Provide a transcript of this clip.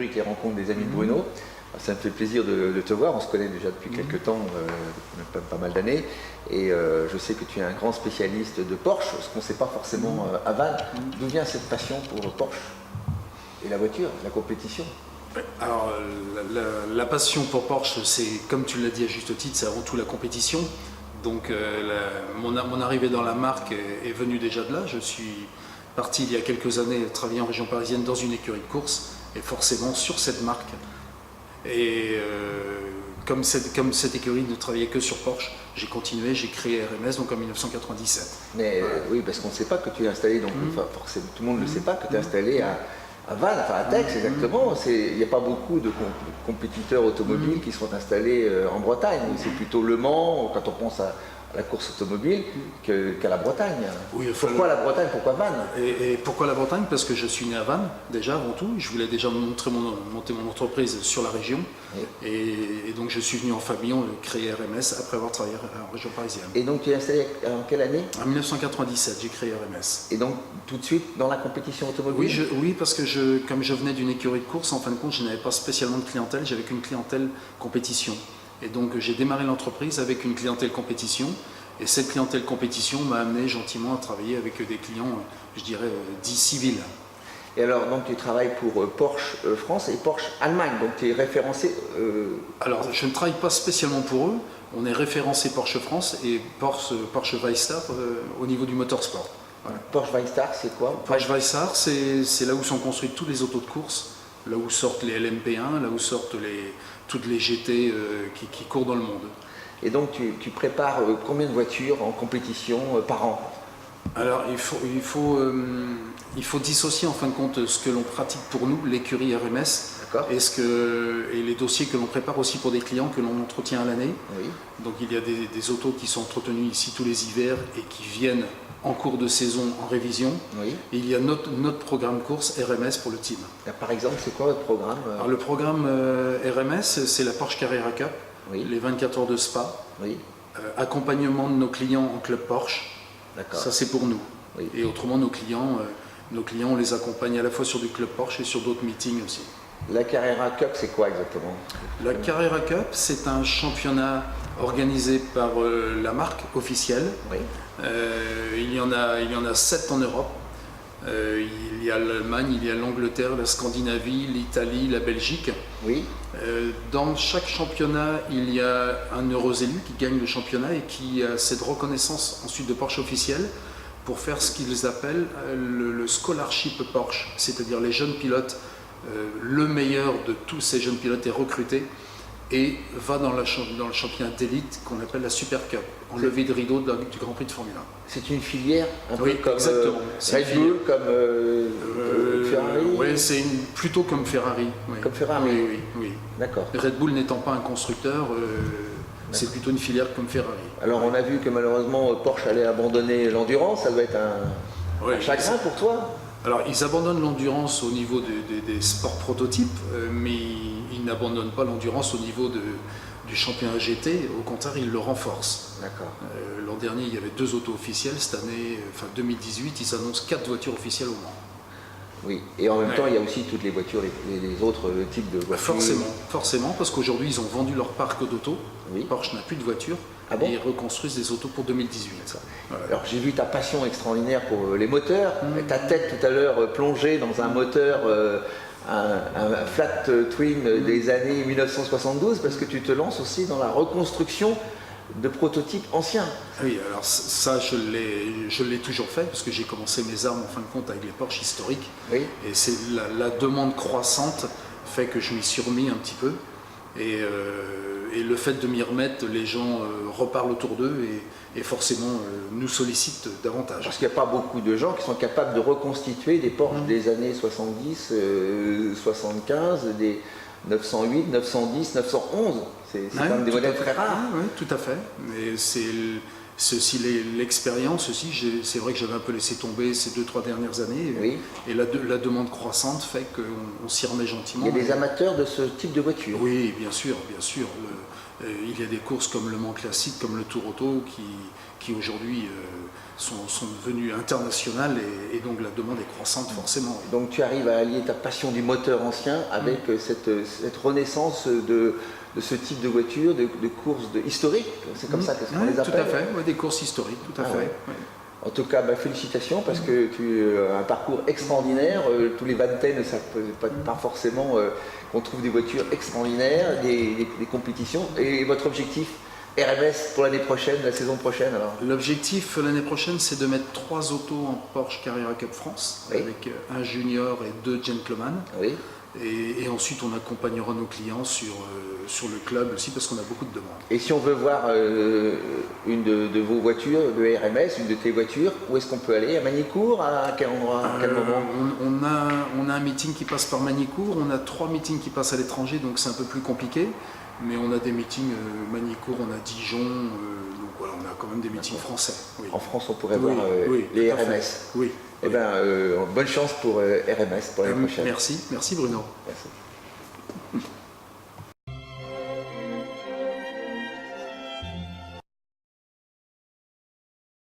rubrique Les Rencontres des Amis de Bruno. Ça me fait plaisir de te voir, on se connaît déjà depuis quelques temps, pas mal d'années, et je sais que tu es un grand spécialiste de Porsche, ce qu'on ne sait pas forcément à Vannes. D'où vient cette passion pour Porsche et la voiture, la compétition? Alors, la passion pour Porsche, c'est, comme tu l'as dit à juste titre, c'est avant tout la compétition. Donc, mon arrivée dans la marque est venue déjà de là. Je suis parti il y a quelques années travailler en région parisienne dans une écurie de course, et forcément sur cette marque. Et comme cette écurie ne travaillait que sur Porsche, j'ai continué, j'ai créé RMS donc en 1997. Mais oui, parce qu'on ne sait pas que tu es installé, donc forcément tout le monde ne le sait pas, que tu es installé à Vannes, enfin à Tex exactement. Il n'y a pas beaucoup de compétiteurs automobiles qui sont installés en Bretagne. C'est plutôt Le Mans, quand on pense à la course automobile, qu'à la Bretagne. Oui, enfin, pourquoi la Bretagne, pourquoi Vannes? Et pourquoi la Bretagne? Parce que je suis né à Vannes, déjà avant tout. Je voulais déjà monter mon entreprise sur la région. Oui. Et donc je suis venu en famille, on a créé RMS après avoir travaillé en région parisienne. Et donc tu es installé en quelle année? En 1997, j'ai créé RMS. Et donc tout de suite dans la compétition automobile? Oui, parce que comme je venais d'une écurie de course, en fin de compte, je n'avais pas spécialement de clientèle, j'avais qu'une clientèle compétition. Et donc j'ai démarré l'entreprise avec une clientèle compétition, et cette clientèle compétition m'a amené gentiment à travailler avec des clients, je dirais, dits civils. Et alors donc tu travailles pour Porsche France et Porsche Allemagne, donc tu es référencé Alors je ne travaille pas spécialement pour eux, on est référencé Porsche France et Porsche Weisstar au niveau du motorsport. Voilà. Porsche Weisstar c'est quoi? Porsche Weisstar c'est là où sont construits tous les autos de course, là où sortent les LMP1, là où sortent toutes les GT qui courent dans le monde. Et donc tu prépares combien de voitures en compétition par an? Alors il faut dissocier en fin de compte ce que l'on pratique pour nous, l'écurie RMS, et les dossiers que l'on prépare aussi pour des clients que l'on entretient à l'année. Oui. Donc il y a des autos qui sont entretenus ici tous les hivers et qui viennent en cours de saison en révision. Oui. Et il y a notre programme course RMS pour le team. Par exemple, c'est quoi votre programme? Alors, le programme RMS, c'est la Porsche Carrera Cup, oui. Les 24 heures de Spa, oui. Accompagnement de nos clients en club Porsche. Ça c'est pour nous. Oui. Et autrement nos clients on les accompagne à la fois sur du club Porsche et sur d'autres meetings aussi. La Carrera Cup c'est quoi exactement? La Carrera Cup c'est un championnat organisé par la marque officielle. Oui. Il y en a 7 en Europe. Il y a l'Allemagne, il y a l'Angleterre, la Scandinavie, l'Italie, la Belgique. Oui. Dans chaque championnat, il y a un heureux élu qui gagne le championnat et qui a cette reconnaissance ensuite de Porsche officielle pour faire ce qu'ils appellent le scholarship Porsche, c'est-à-dire les jeunes pilotes, le meilleur de tous ces jeunes pilotes est recruté et va dans le championnat d'élite qu'on appelle la Super Cup, en levée de rideau du Grand Prix de Formule 1. C'est une filière un peu comme Red Bull, comme Ferrari? Oui, c'est plutôt comme Ferrari. Oui. Comme Ferrari? Oui. D'accord. Red Bull n'étant pas un constructeur, c'est plutôt une filière comme Ferrari. Alors on a vu que malheureusement Porsche allait abandonner l'endurance, ça doit être un chagrin pour toi? Alors ils abandonnent l'endurance au niveau des sports prototypes, mais ils n'abandonnent pas l'endurance au niveau du championnat GT, au contraire ils le renforcent. D'accord. L'an dernier il y avait 2 autos officielles, cette année, 2018, ils annoncent 4 voitures officielles au Mans. Oui, et en même temps il y a aussi toutes les voitures, les autres types de voitures. Forcément, parce qu'aujourd'hui ils ont vendu leur parc d'auto, oui. Porsche n'a plus de voitures. Ah bon? Et ils reconstruisent des autos pour 2018. Voilà. Alors j'ai vu ta passion extraordinaire pour les moteurs, ta tête tout à l'heure plongée dans un moteur, un flat twin des années 1972, parce que tu te lances aussi dans la reconstruction de prototypes anciens. Oui, alors ça je l'ai toujours fait, parce que j'ai commencé mes armes en fin de compte avec les Porsche historiques. Oui. Et c'est la demande croissante fait que je m'y suis remis un petit peu. Et le fait de m'y remettre, les gens reparlent autour d'eux et forcément nous sollicitent davantage. Parce qu'il n'y a pas beaucoup de gens qui sont capables de reconstituer des Porsche des années 70, 75, des 908, 910, 911. C'est quand même des modèles très rares. Oui, tout à fait. Mais c'est aussi l'expérience aussi. C'est vrai que j'avais un peu laissé tomber ces 2-3 dernières années. Oui. Et la demande croissante fait qu'on s'y remet gentiment. Il y a des amateurs de ce type de voiture. Oui, bien sûr, bien sûr. Il y a des courses comme le Mans Classique, comme le Tour Auto, qui aujourd'hui sont devenues internationales et donc la demande est croissante forcément. Oui. Donc tu arrives à allier ta passion du moteur ancien avec cette renaissance de ce type de voiture, de courses historiques, c'est comme ça qu'on les appelle. Tout à fait, ouais, des courses historiques, tout à fait. Ouais. Ouais. En tout cas, félicitations parce que tu as un parcours extraordinaire. Tous les Vantènes ne savent pas forcément qu'on trouve des voitures extraordinaires, des compétitions. Et votre objectif RMS pour l'année prochaine, la saison prochaine alors? L'objectif l'année prochaine, c'est de mettre 3 autos en Porsche Carrera Cup France, Oui. avec un junior et 2 gentlemen. Oui. Et ensuite, on accompagnera nos clients sur le club aussi, parce qu'on a beaucoup de demandes. Et si on veut voir une de vos voitures de RMS, une de tes voitures, où est-ce qu'on peut aller? À Magny-Cours? À quel endroit? À quel moment? On a un meeting qui passe par Magny-Cours, on a 3 meetings qui passent à l'étranger, donc c'est un peu plus compliqué. Mais on a des meetings Magny-Cours, on a Dijon, donc voilà, on a quand même des meetings français. Oui. En France, on pourrait voir oui, les tout à fait. RMS. Oui. Eh bien, bonne chance pour RMS pour l'année prochaine. Merci Bruno. Merci.